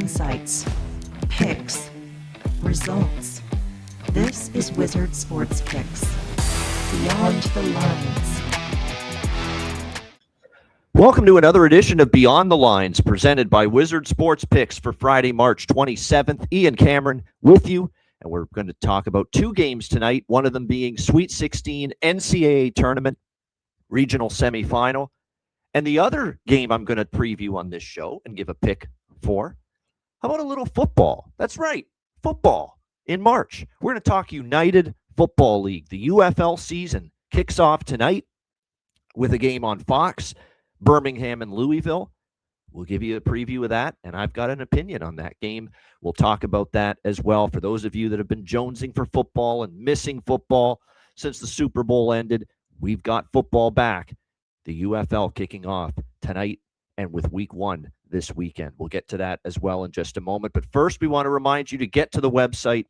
insights, picks, results. This is Wizard Sports Picks. Beyond the Lines. Welcome to another edition of Beyond the Lines, presented by Wizard Sports Picks for Friday, March 27th. Ian Cameron with you, and we're going to talk about two games tonight, one of them being Sweet 16 NCAA Tournament Regional Semifinal, and the other game I'm going to preview on this show and give a pick for. How about a little football? That's right, football in March. We're going to talk United Football League. The UFL season kicks off tonight with a game on Fox, Birmingham and Louisville. We'll give you a preview of that, and I've got an opinion on that game. We'll talk about that as well. For those of you that have been jonesing for football and missing football since the Super Bowl ended, we've got football back. The UFL kicking off tonight and with week one this weekend. We'll get to that as well in just a moment. But first, we want to remind you to get to the website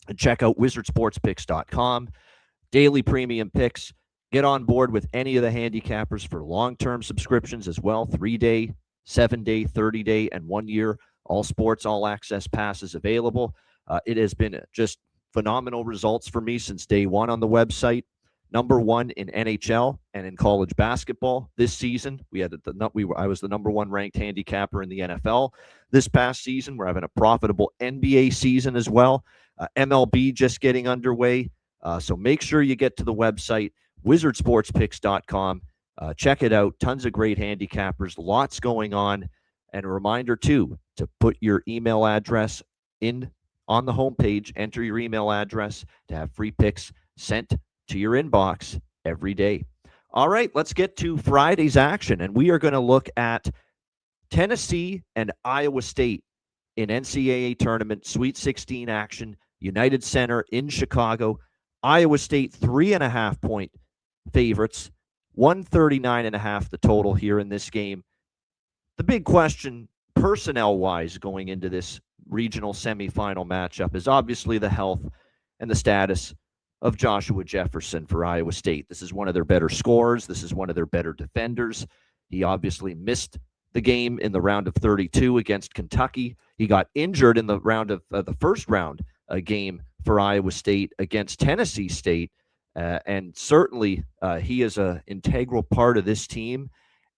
and check out wizardsportspicks.com. Daily premium picks. Get on board with any of the handicappers for long-term subscriptions as well. 3-day, 7-day, 30-day, and 1-year. All sports, all access passes available. It has been just phenomenal results for me since day one on the website. Number one in NHL and in college basketball this season. I was the number one ranked handicapper in the NFL this past season. We're having a profitable NBA season as well. MLB just getting underway. So make sure you get to the website, wizardsportspicks.com. Check it out. Tons of great handicappers. Lots going on. And a reminder, too, to put your email address in on the homepage. Enter your email address to have free picks sent to your inbox every day. All right, let's get to Friday's action. And we are going to look at Tennessee and Iowa State in NCAA Tournament Sweet 16 action. United Center in Chicago. Iowa State 3.5-point favorites, 139.5 the total here in this game. The big question, personnel-wise, going into this regional semifinal matchup is obviously the health and the status of Joshua Jefferson for Iowa State. This is one of their better scorers. This is one of their better defenders. He obviously missed the game in the round of 32 against Kentucky. He got injured in the round of the first round game for Iowa State against Tennessee State. And certainly he is an integral part of this team.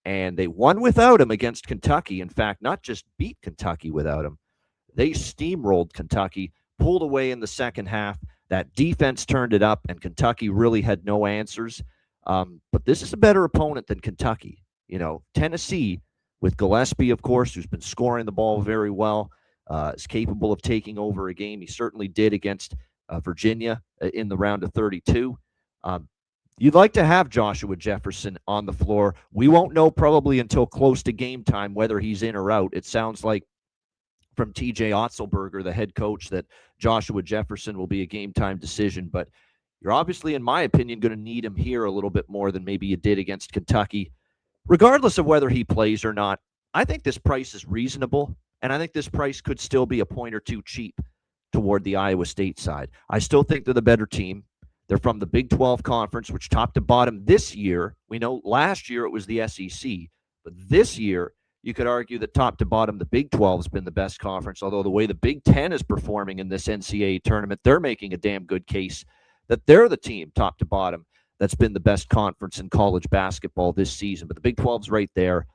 And they won without him against Kentucky. In fact, not just beat Kentucky without him. They steamrolled Kentucky, pulled away in the second half. That defense turned it up, and Kentucky really had no answers. But this is a better opponent than Kentucky. You know, Tennessee, with Gillespie, of course, who's been scoring the ball very well, is capable of taking over a game. He certainly did against Virginia in the round of 32. You'd like to have Joshua Jefferson on the floor. We won't know probably until close to game time whether he's in or out. It sounds like from TJ Otzelberger, the head coach, that Joshua Jefferson will be a game-time decision. But you're obviously, in my opinion, going to need him here a little bit more than maybe you did against Kentucky. Regardless of whether he plays or not, I think this price is reasonable, and I think this price could still be a point or two cheap toward the Iowa State side. I still think they're the better team. They're from the Big 12 Conference, which top to bottom this year, we know last year it was the SEC, but this year, you could argue that top to bottom, the Big 12 has been the best conference, although the way the Big 10 is performing in this NCAA tournament, they're making a damn good case that they're the team top to bottom that's been the best conference in college basketball this season. But the Big 12's right there.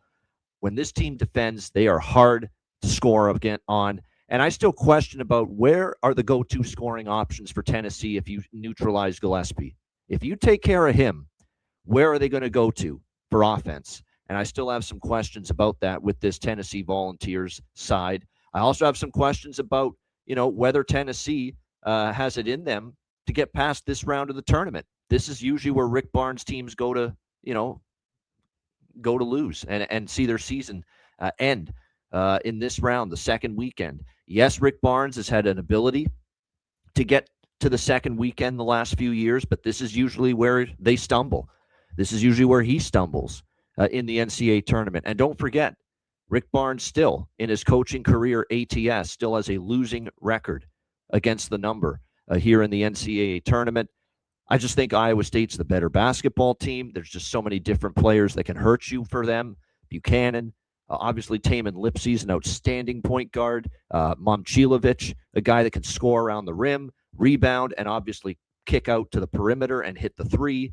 When this team defends, they are hard to score again on. And I still question about where are the go-to scoring options for Tennessee if you neutralize Gillespie. If you take care of him, where are they going to go to for offense? And I still have some questions about that with this Tennessee Volunteers side. I also have some questions about, whether Tennessee has it in them to get past this round of the tournament. This is usually where Rick Barnes' teams go to lose and see their season end in this round, the second weekend. Yes, Rick Barnes has had an ability to get to the second weekend the last few years, but this is usually where they stumble. This is usually where he stumbles. In the NCAA tournament. And don't forget, Rick Barnes still, in his coaching career, ATS, still has a losing record against the number here in the NCAA tournament. I just think Iowa State's the better basketball team. There's just so many different players that can hurt you for them. Buchanan, Obviously, Taman Lipsy's an outstanding point guard. Momcilovic, a guy that can score around the rim, rebound, and obviously kick out to the perimeter and hit the three.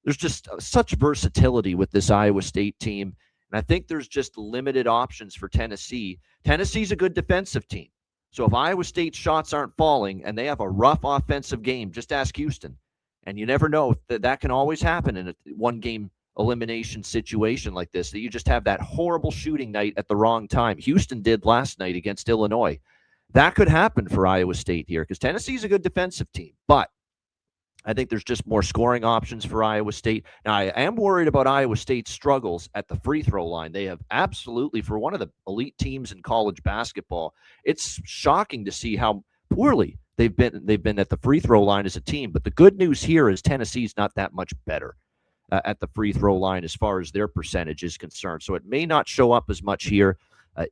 There's just such versatility with this Iowa State team. And I think there's just limited options for Tennessee. Tennessee's a good defensive team. So if Iowa State's shots aren't falling and they have a rough offensive game, just ask Houston. And you never know, that can always happen in a one-game elimination situation like this, that you just have that horrible shooting night at the wrong time. Houston did last night against Illinois. That could happen for Iowa State here because Tennessee's a good defensive team. But I think there's just more scoring options for Iowa State. Now, I am worried about Iowa State's struggles at the free throw line. They have absolutely, for one of the elite teams in college basketball, it's shocking to see how poorly they've been at the free throw line as a team. But the good news here is Tennessee's not that much better at the free throw line as far as their percentage is concerned. So it may not show up as much here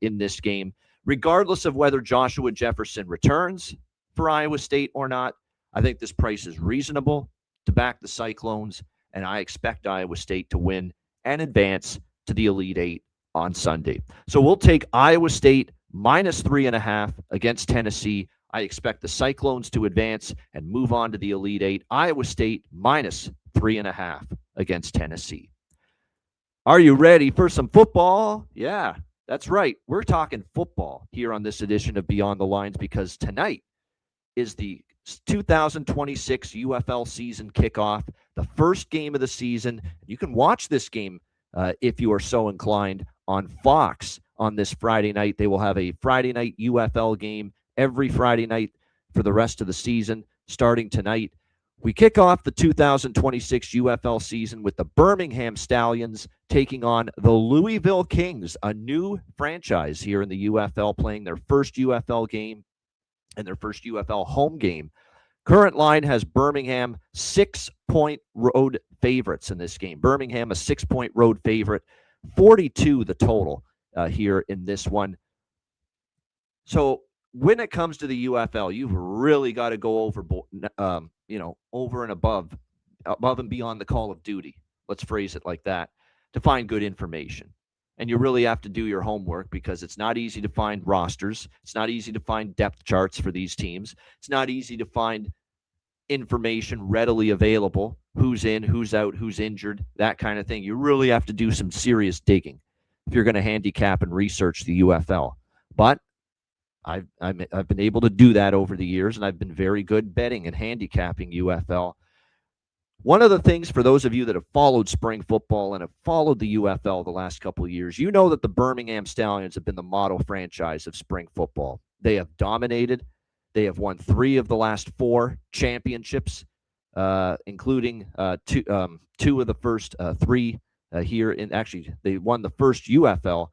in this game, regardless of whether Joshua Jefferson returns for Iowa State or not. I think this price is reasonable to back the Cyclones, and I expect Iowa State to win and advance to the Elite Eight on Sunday. So we'll take Iowa State minus 3.5 against Tennessee. I expect the Cyclones to advance and move on to the Elite Eight. Iowa State minus 3.5 against Tennessee. Are you ready for some football? Yeah, that's right. We're talking football here on this edition of Beyond the Lines because tonight is the 2026 UFL season kickoff, the first game of the season. You can watch this game if you are so inclined on Fox on this Friday night. They will have a Friday night UFL game every Friday night for the rest of the season, starting tonight. We kick off the 2026 UFL season with the Birmingham Stallions taking on the Louisville Kings, a new franchise here in the UFL, playing their first UFL game and their first UFL home game. Current line has Birmingham 6-point road favorites in this game. Birmingham, a 6-point road favorite, 42 the total here in this one. So when it comes to the UFL, you've really got to go over and above and beyond the call of duty. Let's phrase it like that, to find good information. And you really have to do your homework because it's not easy to find rosters. It's not easy to find depth charts for these teams. It's not easy to find information readily available, who's in, who's out, who's injured, that kind of thing. You really have to do some serious digging if you're going to handicap and research the UFL. But I've been able to do that over the years, and I've been very good betting and handicapping UFL. One of the things, for those of you that have followed spring football and have followed the UFL the last couple of years, you know that the Birmingham Stallions have been the model franchise of spring football. They have dominated. They have won 3 of the last 4 championships, including two of the first 3 here. Actually, they won the first UFL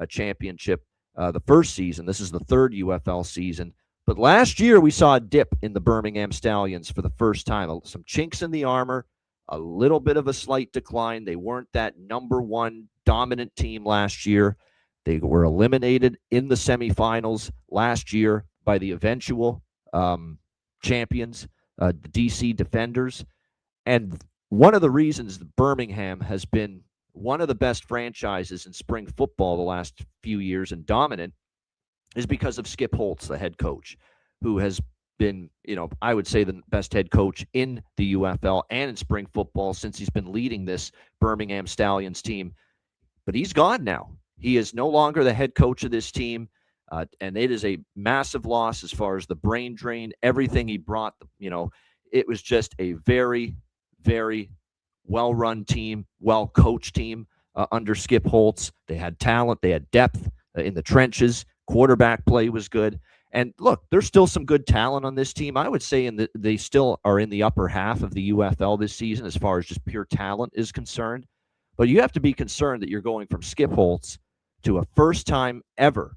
championship the first season. This is the 3rd UFL season. But last year, we saw a dip in the Birmingham Stallions for the first time. Some chinks in the armor, a little bit of a slight decline. They weren't that number 1 dominant team last year. They were eliminated in the semifinals last year by the eventual champions, the DC Defenders. And one of the reasons that Birmingham has been one of the best franchises in spring football the last few years and dominant is because of Skip Holtz, the head coach, who has been, I would say the best head coach in the UFL and in spring football since he's been leading this Birmingham Stallions team. But he's gone now. He is no longer the head coach of this team, and it is a massive loss as far as the brain drain, everything he brought. It was just a very, very well-run team, well-coached team under Skip Holtz. They had talent. They had depth in the trenches. Quarterback play was good. And look, there's still some good talent on this team. I would say they still are in the upper half of the UFL this season as far as just pure talent is concerned. But you have to be concerned that you're going from Skip Holtz to a first-time ever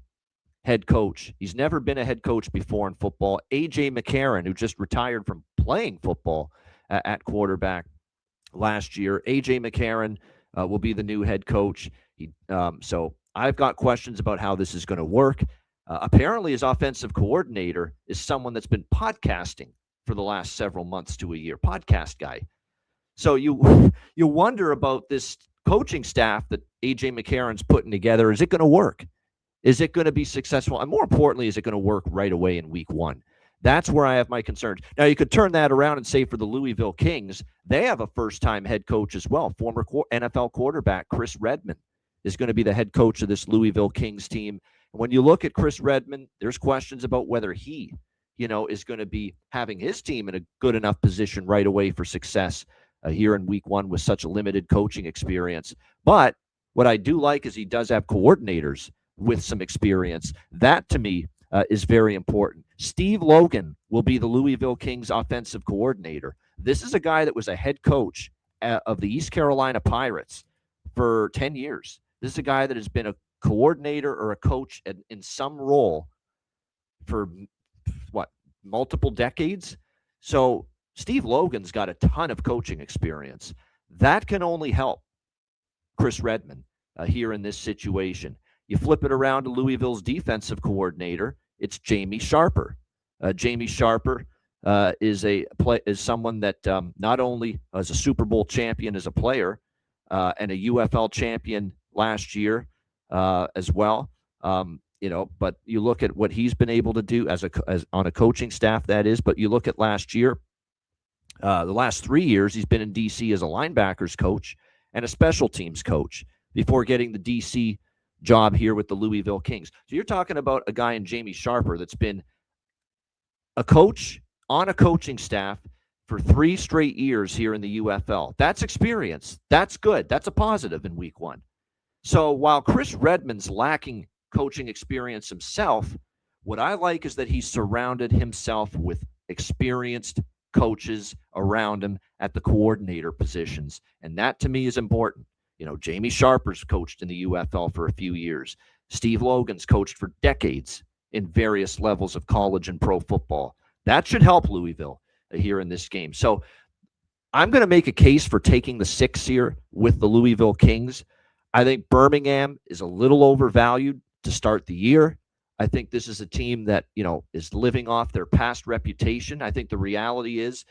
head coach. He's never been a head coach before in football. A.J. McCarron, who just retired from playing football at quarterback last year. A.J. McCarron will be the new head coach. So I've got questions about how this is going to work. Apparently, his offensive coordinator is someone that's been podcasting for the last several months to a year. Podcast guy. So you wonder about this coaching staff that A.J. McCarron's putting together, is it going to work? Is it going to be successful? And more importantly, is it going to work right away in week one? That's where I have my concerns. Now, you could turn that around and say for the Louisville Kings, they have a first-time head coach as well. Former NFL quarterback Chris Redman is going to be the head coach of this Louisville Kings team. And when you look at Chris Redman, there's questions about whether he, is going to be having his team in a good enough position right away for success here in week one with such a limited coaching experience. But what I do like is he does have coordinators with some experience. That, to me, is very important. Steve Logan will be the Louisville Kings offensive coordinator. This is a guy that was a head coach of the East Carolina Pirates for 10 years. This is a guy that has been a coordinator or a coach in some role for, multiple decades? So Steve Logan's got a ton of coaching experience. That can only help Chris Redman here in this situation. You flip it around to Louisville's defensive coordinator, it's Jamie Sharper. Jamie Sharper is someone that not only is a Super Bowl champion as a player and a UFL champion last year as well. But you look at what he's been able to do as on a coaching staff, that is. But you look at last year, the last 3 years, he's been in DC as a linebackers coach and a special teams coach before getting the DC job here with the Louisville Kings. So you're talking about a guy in Jamie Sharper that's been a coach on a coaching staff for 3 straight years here in the UFL. That's experience. That's good. That's a positive in week one. So while Chris Redman's lacking coaching experience himself, what I like is that he surrounded himself with experienced coaches around him at the coordinator positions. And that, to me, is important. Jamie Sharper's coached in the UFL for a few years. Steve Logan's coached for decades in various levels of college and pro football. That should help Louisville here in this game. So I'm going to make a case for taking the 6 here with the Louisville Kings. I think Birmingham is a little overvalued to start the year. I think this is a team that, is living off their past reputation. I think the reality is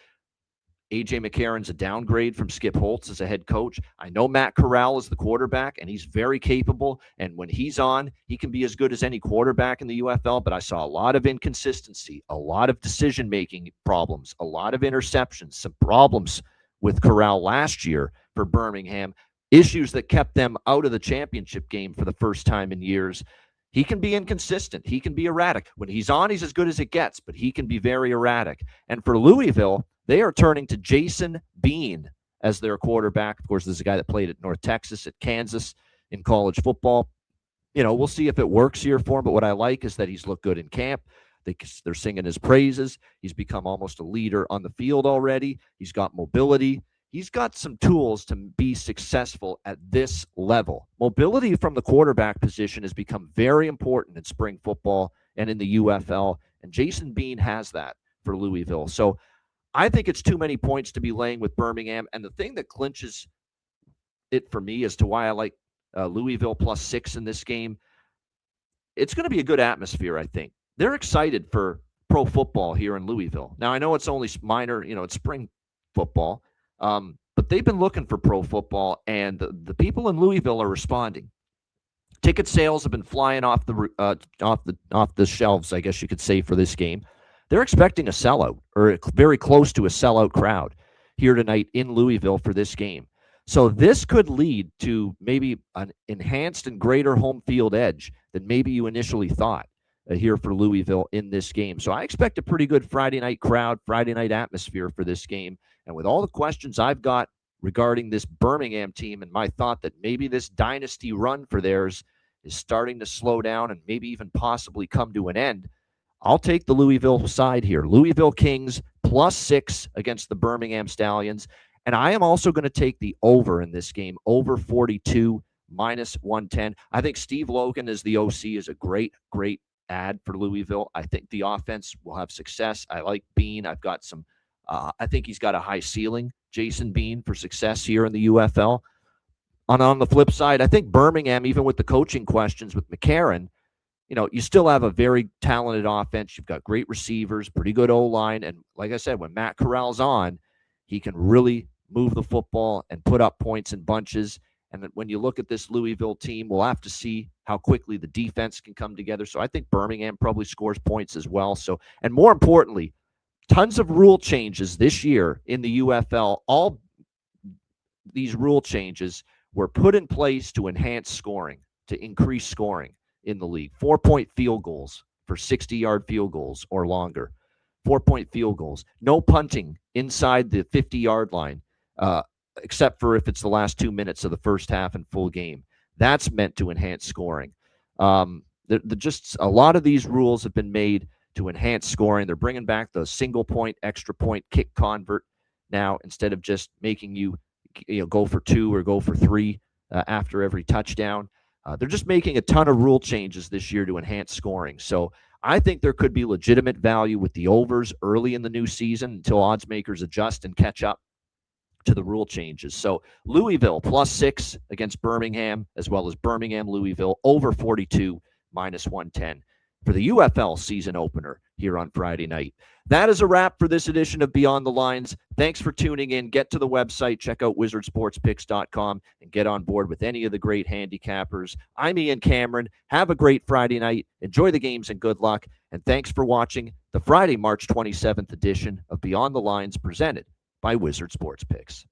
A.J. McCarron's a downgrade from Skip Holtz as a head coach. I know Matt Corral is the quarterback, and he's very capable. And when he's on, he can be as good as any quarterback in the UFL. But I saw a lot of inconsistency, a lot of decision-making problems, a lot of interceptions, some problems with Corral last year for Birmingham, issues that kept them out of the championship game for the first time in years. He can be inconsistent. He can be erratic. When he's on, he's as good as it gets, but he can be very erratic. And for Louisville, they are turning to Jason Bean as their quarterback. Of course, this is a guy that played at North Texas, at Kansas in college football. We'll see if it works here for him, but what I like is that he's looked good in camp. They're singing his praises. He's become almost a leader on the field already. He's got mobility. He's got some tools to be successful at this level. Mobility from the quarterback position has become very important in spring football and in the UFL, and Jason Bean has that for Louisville. So I think it's too many points to be laying with Birmingham, and the thing that clinches it for me as to why I like Louisville +6 in this game, it's going to be a good atmosphere, I think. They're excited for pro football here in Louisville. Now, I know it's only minor, it's spring football, but they've been looking for pro football, and the people in Louisville are responding. Ticket sales have been flying off the shelves, I guess you could say, for this game. They're expecting a sellout, or very close to a sellout crowd here tonight in Louisville for this game. So this could lead to maybe an enhanced and greater home field edge than maybe you initially thought here for Louisville in this game. So I expect a pretty good Friday night crowd, Friday night atmosphere for this game. And with all the questions I've got regarding this Birmingham team and my thought that maybe this dynasty run for theirs is starting to slow down and maybe even possibly come to an end, I'll take the Louisville side here. Louisville Kings +6 against the Birmingham Stallions. And I am also going to take the over in this game, over 42, -110. I think Steve Logan as the OC is a great, great add for Louisville. I think the offense will have success. I like Bean. I've got some, I think he's got a high ceiling, Jason Bean, for success here in the UFL. On the flip side, I think Birmingham, even with the coaching questions with McCarron, you still have a very talented offense. You've got great receivers, pretty good O-line. And like I said, when Matt Corral's on, he can really move the football and put up points in bunches. And when you look at this Louisville team, we'll have to see how quickly the defense can come together. So I think Birmingham probably scores points as well. So, and more importantly, tons of rule changes this year in the UFL. All these rule changes were put in place to enhance scoring, to increase scoring in the league. 4-point field goals for 60-yard field goals or longer. 4-point field goals. No punting inside the 50-yard line, except for if it's the last 2 minutes of the first half and full game. That's meant to enhance scoring. Just a lot of these rules have been made to enhance scoring. They're bringing back the single point, extra point kick convert now instead of just making you go for 2 or go for 3 after every touchdown. They're just making a ton of rule changes this year to enhance scoring. So I think there could be legitimate value with the overs early in the new season until odds makers adjust and catch up to the rule changes. So Louisville +6 against Birmingham, as well as Birmingham, Louisville over 42 -110 for the UFL season opener here on Friday night. That is a wrap for this edition of Beyond the Lines. Thanks for tuning in. Get to the website, check out wizardsportspicks.com, and get on board with any of the great handicappers. I'm Ian Cameron. Have a great Friday night. Enjoy the games and good luck. And thanks for watching the Friday, March 27th edition of Beyond the Lines presented by Wizard Sports Picks.